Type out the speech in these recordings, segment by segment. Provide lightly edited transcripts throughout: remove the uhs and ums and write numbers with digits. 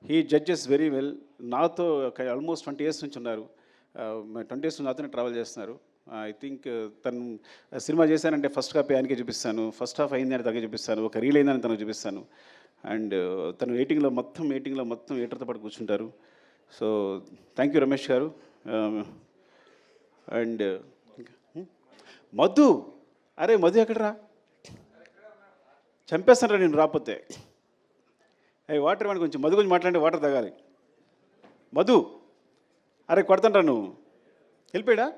He judges very well. నాతో almost 20 years నుంచి ఉన్నారు. 20 years నుంచి నాతోనే ట్రావెల్ చేస్తున్నారు. ఐ థింక్ తను సినిమా చేశానంటే ఫస్ట్ కాపీ ఆయనకే చూపిస్తాను, ఫస్ట్ హాఫ్ అయిందని తనకే చూపిస్తాను, ఒక రీల్ అయిందని తనకు చూపిస్తాను. అండ్ తను ఎయిటింగ్లో మొత్తం ఎయిటర్తో పాటు కూర్చుంటారు. సో థ్యాంక్ యూ రమేష్ గారు. అండ్ మధు, అరే మధు ఎక్కడరా? చంపేస్తానరా నేను రాకపోతే. అయ్యి వాటర్ ఇవ్వండి, కొంచెం మధు గురించి మాట్లాడి వాటర్ తాగాలి. మధు, అరే కొడతానరా నువ్వు, వెళ్ళిపోయాడా?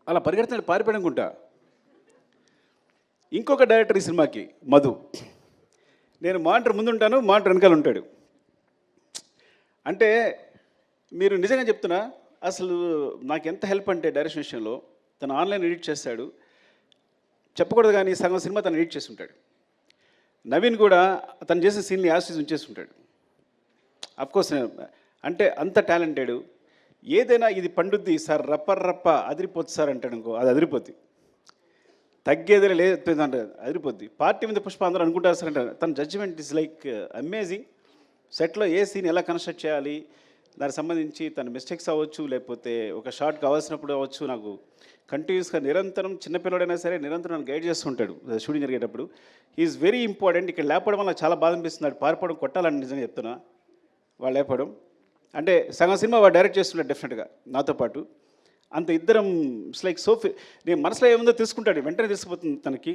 అలా పరిగెడుతున్నాడు, పారిపోయాడు అనుకుంటా. ఇంకొక డైరెక్టర్ ఈ సినిమాకి మధు. నేను మానిటర్ ముందుంటాను, మానిటర్ వెనకాల ఉంటాడు. అంటే మీరు నిజంగా చెప్తున్నా, అసలు నాకు ఎంత హెల్ప్ అంటే డైరెక్షన్ విషయంలో, తను ఆన్లైన్ ఎడిట్ చేస్తాడు, చెప్పకూడదు కానీ సగం సినిమా తను ఎడిట్ చేసి ఉంటాడు. నవీన్ కూడా తను చేసే సీన్ని యాసిస్ ఉంచేసి ఉంటాడు. అఫ్కోర్స్ అంటే అంత టాలెంటెడ్. ఏదైనా ఇది పండుద్ది సార్, రప్ప అదిరిపోద్ది సార్ అంటాడు అనుకో, అది అదిరిపోద్ది. తగ్గేదే లేదు అంటే అదిరిపోద్ది. పార్టీ మీద పుష్ప అందరూ అనుకుంటారు సార్ అంటే తన జడ్జిమెంట్ ఇస్ లైక్ అమేజింగ్. సెట్లో ఏ సీన్ ఎలా కన్స్ట్రక్ట్ చేయాలి, దానికి సంబంధించి తన మిస్టేక్స్ అవ్వచ్చు, లేకపోతే ఒక షార్ట్ కావాల్సినప్పుడు అవ్వచ్చు, నాకు కంటిన్యూస్గా నిరంతరం, చిన్నపిల్లడైనా సరే నిరంతరం నన్ను గైడ్ చేస్తుంటాడు షూటింగ్ జరిగేటప్పుడు. Is very important. ఇక్కడ లేపడం వల్ల చాలా బాధ అనిపిస్తుంది. పారిపోవడం కొట్టాలని నిజంగా చెప్తున్నా. వాళ్ళు లేపడం అంటే సగం సినిమా వాడు డైరెక్ట్ చేస్తున్నాడు డెఫినెట్గా నాతో పాటు. అంత ఇద్దరం ఇట్స్ లైక్ సో నేను మనసులో ఏముందో తెలుసుకుంటాడు, వెంటనే తెలిసిపోతుంది తనకి.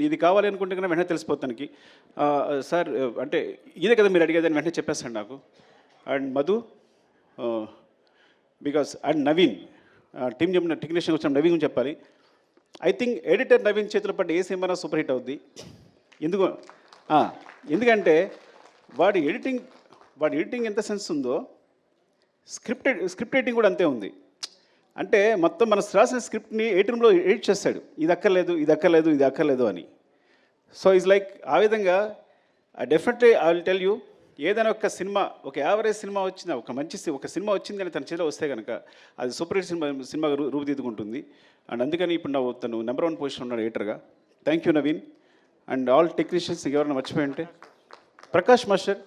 ఇది కావాలి అనుకుంటే కన్నా వెంటనే తెలిసిపోతుంది తనకి. సార్ అంటే ఇదే కదా మీరు అడిగేదని వెంటనే చెప్పేస్తాడు నాకు. And Madhu because and Naveen team చెప్పిన టెక్నీషియన్ వచ్చిన నవీన్ గురించి చెప్పాలి. ఐ థింక్ ఎడిటర్ నవీన్ చేతులు పట్టి ఏ సినిమా సూపర్ హిట్ అవుద్ది. ఎందుకంటే వాడి ఎడిటింగ్ ఎంత సెన్స్ ఉందో, స్క్రిప్ట్ రైటింగ్ కూడా అంతే ఉంది. అంటే మొత్తం మన రాసిన స్క్రిప్ట్ని 8 roomలో ఎడిట్ చేస్తాడు, ఇది అక్కర్లేదు అని. సో ఈజ్ లైక్ ఆ విధంగా definitely I will tell you, ఏదైనా ఒక సినిమా, ఒక యావరేజ్ సినిమా వచ్చిన, ఒక సినిమా వచ్చింది కానీ తన చేతిలో వస్తే కనుక అది సూపర్ హిట్ సినిమాగా రూపుదిద్దుకుంటుంది. అండ్ అందుకని ఇప్పుడు తను నెంబర్ 1 పొజిషన్ ఉన్నాడు ఎడిటర్గా. Thank you Naveen and all technicians. ఎవరైనా మర్చిపోయి ఉంటే Prakash master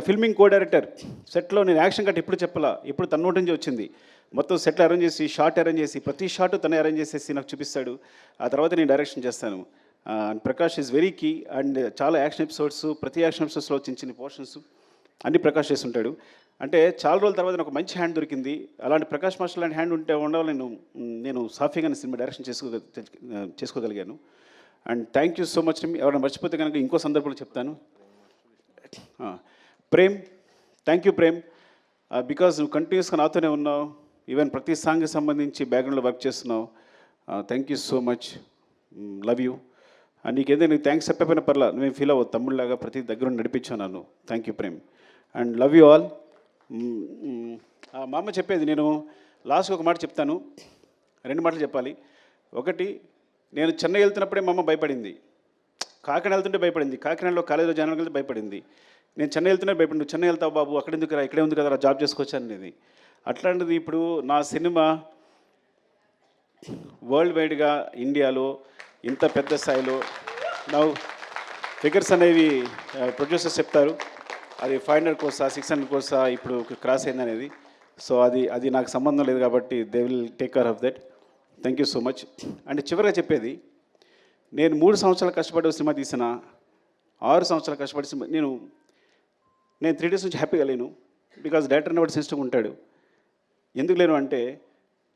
filming co director. సెట్లో నేను యాక్షన్ కట్ ఎప్పుడు చెప్పాలా, ఎప్పుడు తన నోటి నుంచి వచ్చింది. మొత్తం సెట్లు అరేంజ్ చేసి, షార్ట్ అరేంజ్ చేసి, ప్రతి షార్ట్ తనే అరేంజ్ చేసేసి నాకు చూపిస్తాడు. ఆ తర్వాత నేను డైరెక్షన్ చేస్తాను. Prakash is very key. And చాలా యాక్షన్ ఎపిసోడ్స్, ప్రతి యాక్షన్ ఎపిసోడ్స్లో చిన్న పోర్షన్స్ అన్ని ప్రకాష్ చేస్తుంటాడు. అంటే చాలా రోజుల తర్వాత నాకు మంచి హ్యాండ్ దొరికింది. అలాంటి ప్రకాష్ మాస్టర్ లాంటి హ్యాండ్ ఉండవాలి నేను సాఫీగా సినిమా డైరెక్షన్ చేసుకోగలిగాను. And thank you so much. ఎవరైనా మర్చిపోతే కనుక ఇంకో సందర్భంలో చెప్తాను. Prem, thank you Prem, because నువ్వు కంటిన్యూస్గా నాతోనే ఉన్నావు. ఈవెన్ ప్రతి సాంగ్కి సంబంధించి బ్యాక్గ్రౌండ్లో వర్క్ చేస్తున్నావు. Thank you so much, love you. And నీకేదైనా థ్యాంక్స్ చెప్పకపోయినా పర్లా, నువ్వేం ఫీల్ అవ్వదు, తమ్ముళ్ళలాగా ప్రతి దగ్గర నడిపించావు నన్ను. Thank you Prem and love you all. మా అమ్మ చెప్పేది, నేను లాస్ట్గా ఒక మాట చెప్తాను, 2 మాటలు చెప్పాలి. ఒకటి, నేను చెన్నై వెళ్తున్నప్పుడే మా అమ్మ భయపడింది, కాకినాడ వెళ్తుంటే భయపడింది, కాకినాడలో కాలేజీలో జాయిన్ వెళ్తే భయపడింది. నేను చెన్నై వెళ్తున్నా భయపడి, నువ్వు చెన్నై వెళ్తావు బాబు, అక్కడ ఎందుకు రా, ఇక్కడే ఉంది కదా జాబ్ చేసుకోవచ్చు అనేది. అట్లాంటిది ఇప్పుడు నా సినిమా వరల్డ్ వైడ్గా ఇండియాలో ఇంత పెద్ద స్థాయిలో నా ఫిగర్స్ అనేవి ప్రొడ్యూసర్స్ చెప్తారు, అది 500 crores 600 crores ఇప్పుడు క్రాస్ అయింది అనేది. సో అది నాకు సంబంధం లేదు కాబట్టి they will take care of that. Thank you so much. And చివరిగా చెప్పేది, నేను 3 సంవత్సరాలు కష్టపడి సినిమా తీసిన, 6 సంవత్సరాలు కష్టపడి సినిమా నేను 3 days నుంచి హ్యాపీగా లేను. బికాజ్ డైరెక్టర్ అనేవాడు సెన్సిటివ్గా ఉంటాడు. ఎందుకు లేను అంటే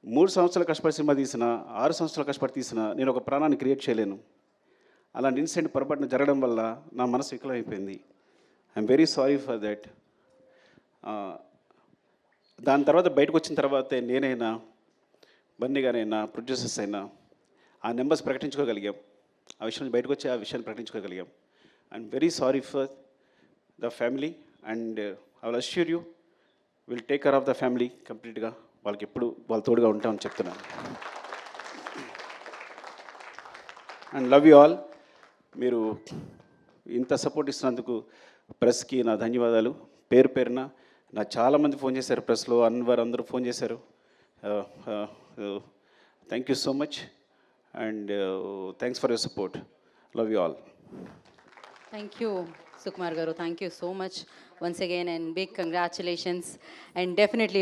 3 సంవత్సరాలు కష్టపడి సినిమా తీసిన, 6 సంవత్సరాలు కష్టపడి తీసిన, నేను ఒక ప్రాణాన్ని క్రియేట్ చేయలేను. అలాంటి ఇన్సిడెంట్ పొరపాటున జరగడం వల్ల నా మనసు వికలమైపోయింది. I'm very sorry for that. దాని తర్వాత బయటకు వచ్చిన తర్వాతే నేనైనా, బన్నీ గారైనా, ప్రొడ్యూసర్స్ అయినా ఆ నెంబర్స్ ప్రకటించుకోగలిగాం. ఆ విషయం బయటకు వచ్చి ఆ విషయాన్ని ప్రకటించుకోగలిగాం. I'm very sorry for the family and I will assure you will take care of the family కంప్లీట్గా. వాళ్ళకి ఎప్పుడు వాళ్ళ తోడుగా ఉంటామని చెప్తున్నాను. And love you all. మీరు ఇంత సపోర్ట్ ఇస్తున్నందుకు ప్రెస్కి నా ధన్యవాదాలు. పేరు పేరున నా చాలామంది ఫోన్ చేశారు, ప్రెస్లో అన్వర్ అందరూ ఫోన్ చేశారు. Thank you so much and thanks for your support. Love you all. Thank you, Sukumar Garu. Thank you so much once again, and big congratulations. And definitely.